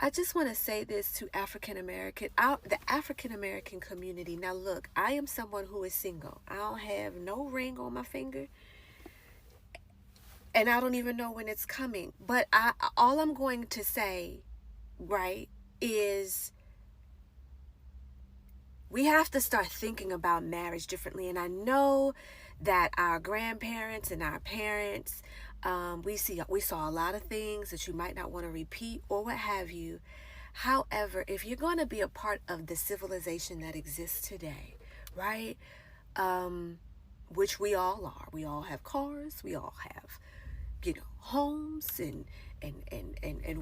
I just want to say this to the African American community. Now, look, I am someone who is single. I don't have no ring on my finger, and I don't even know when it's coming. But all I'm going to say, right, is we have to start thinking about marriage differently. And I know that our grandparents and our parents, we saw a lot of things that you might not want to repeat or what have you. However, if you're going to be a part of the civilization that exists today, right, which we all are, we all have cars, we all have, homes, and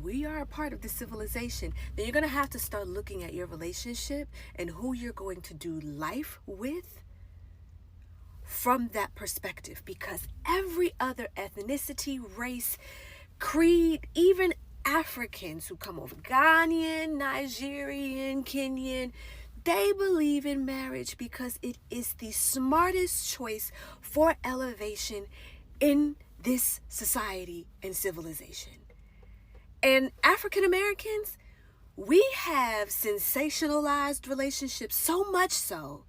we are a part of the civilization, then you're going to have to start looking at your relationship and who you're going to do life with from that perspective, because every other ethnicity, race, creed, even Africans who come over, Ghanaian, Nigerian, Kenyan, they believe in marriage because it is the smartest choice for elevation in this society and civilization. And African Americans, we have sensationalized relationships, so much so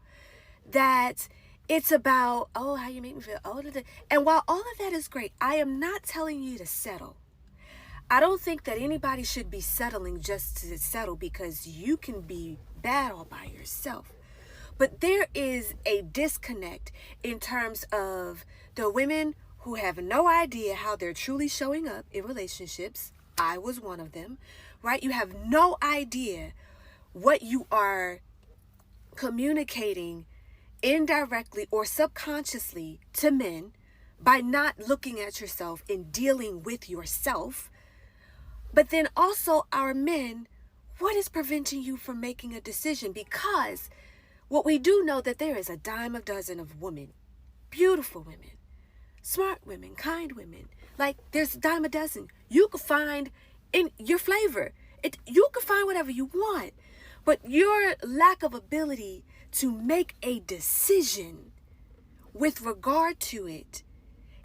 that it's about, oh, how you make me feel. Oh, and while all of that is great, I am not telling you to settle. I don't think that anybody should be settling just to settle, because you can be bad all by yourself. But there is a disconnect in terms of the women who have no idea how they're truly showing up in relationships. I was one of them, right? You have no idea what you are communicating indirectly or subconsciously to men by not looking at yourself and dealing with yourself. But then also our men, what is preventing you from making a decision? Because what we do know that there is a dime a dozen of women, beautiful women, smart women, kind women. Like, there's a dime a dozen. You could find in your flavor. You could find whatever you want. But your lack of ability to make a decision with regard to it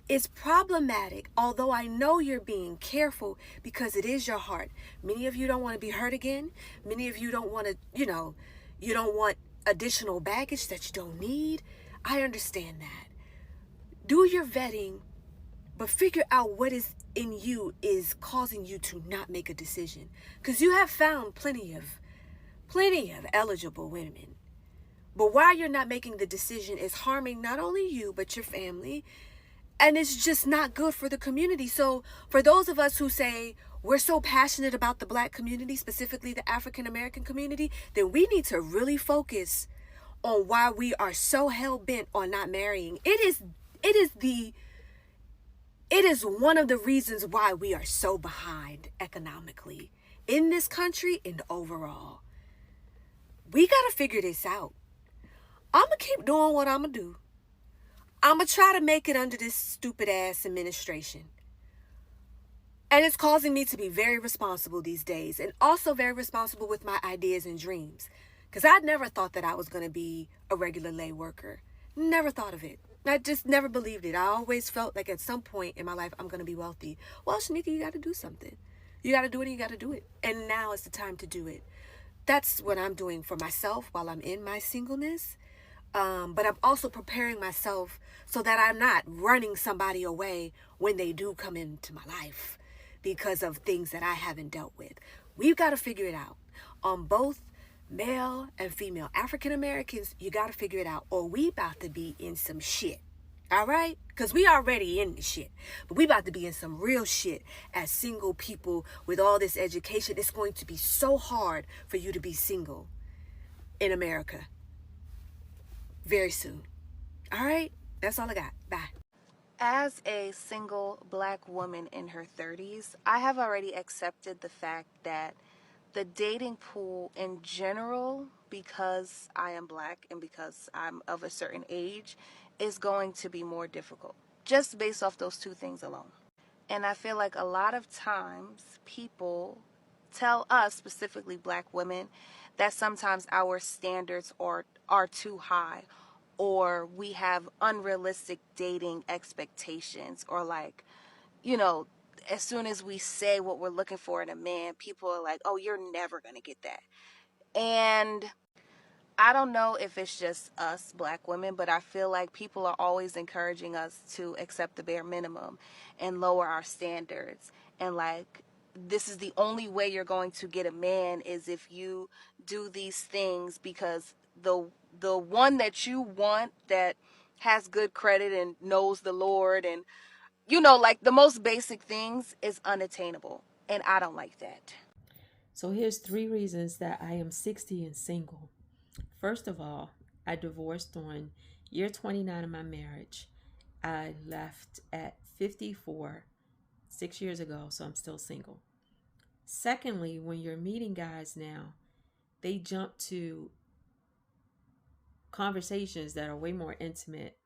is problematic, although I know you're being careful because it is your heart. Many of you don't want to be hurt again. Many of you don't want to, you don't want additional baggage that you don't need. I understand that. Do your vetting, but figure out what is in you is causing you to not make a decision. Because you have found plenty of eligible women. But while you're not making the decision, it's harming not only you, but your family. And it's just not good for the community. So for those of us who say we're so passionate about the Black community, specifically the African American community, then we need to really focus on why we are so hell-bent on not marrying. It is one of the reasons why we are so behind economically in this country and overall. We got to figure this out. I'm going to keep doing what I'm going to do. I'm going to try to make it under this stupid ass administration. And it's causing me to be very responsible these days, and also very responsible with my ideas and dreams. Because I never thought that I was going to be a regular lay worker. Never thought of it. I just never believed it. I always felt like at some point in my life, I'm going to be wealthy. Well, Shanika, you got to do something. You got to do it and you got to do it. And now is the time to do it. That's what I'm doing for myself while I'm in my singleness. But I'm also preparing myself so that I'm not running somebody away when they do come into my life because of things that I haven't dealt with. We've got to figure it out on both male and female. African Americans, you got to figure it out, or we about to be in some shit. All right? Because we already in the shit. But we about to be in some real shit as single people with all this education. It's going to be so hard for you to be single in America very soon. All right? That's all I got. Bye. As a single Black woman in her 30s, I have already accepted the fact that the dating pool in general, because I am Black and because I'm of a certain age, is going to be more difficult, just based off those two things alone. And I feel like a lot of times people tell us, specifically Black women, that sometimes our standards are too high, or we have unrealistic dating expectations, or like, as soon as we say what we're looking for in a man, people are like, oh, you're never going to get that. And I don't know if it's just us black women, but I feel like people are always encouraging us to accept the bare minimum and lower our standards. And like, this is the only way you're going to get a man is if you do these things, because the one that you want that has good credit and knows the Lord and like the most basic things is unattainable. And I don't like that. So here's three reasons that I am 60 and single. First of all, I divorced on year 29 of my marriage. I left at 54, 6 years ago, so I'm still single. Secondly, when you're meeting guys now, they jump to conversations that are way more intimate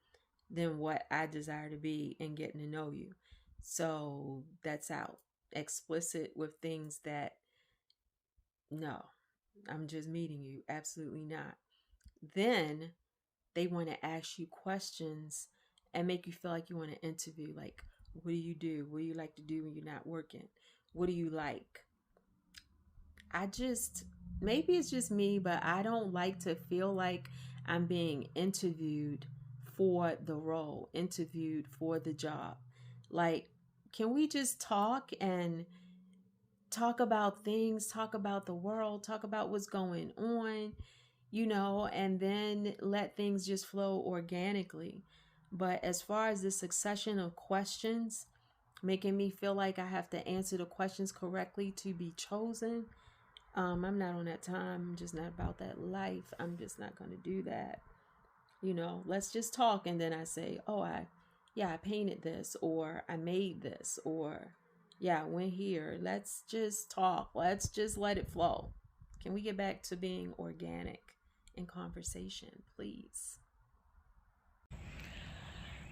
than what I desire to be in getting to know you. So that's out. Explicit with things that, no, I'm just meeting you. Absolutely not. Then they want to ask you questions and make you feel like you want to interview. Like, what do you do? What do you like to do when you're not working? What do you like? Maybe it's just me, but I don't like to feel like I'm being interviewed for the role, interviewed for the job. Like, can we just talk and talk about things, talk about the world, talk about what's going on, and then let things just flow organically. But as far as the succession of questions, making me feel like I have to answer the questions correctly to be chosen, I'm not on that time. I'm just not about that life. I'm just not going to do that. Let's just talk. And then I say, oh, I painted this, or I made this, or yeah, I went here. Let's just talk. Let's just let it flow. Can we get back to being organic in conversation, please?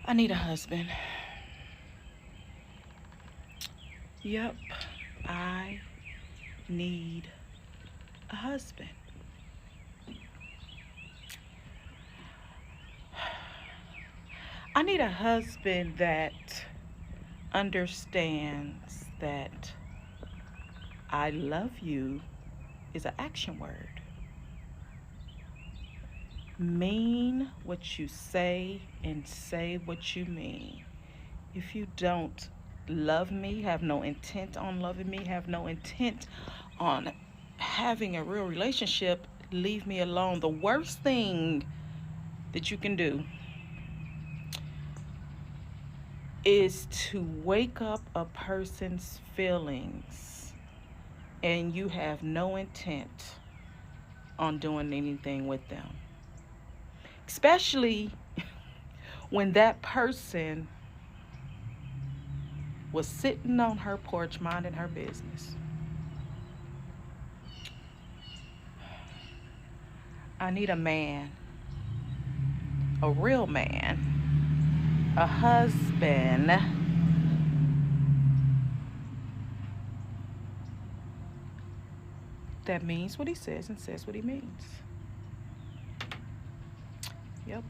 I need a husband. Yep, I need a husband. I need a husband that understands that I love you is an action word. Mean what you say and say what you mean. If you don't love me, have no intent on loving me, have no intent on having a real relationship, leave me alone. The worst thing that you can do is to wake up a person's feelings and you have no intent on doing anything with them. Especially when that person was sitting on her porch minding her business. I need a man, a real man, a husband that means what he says and says what he means. Yep.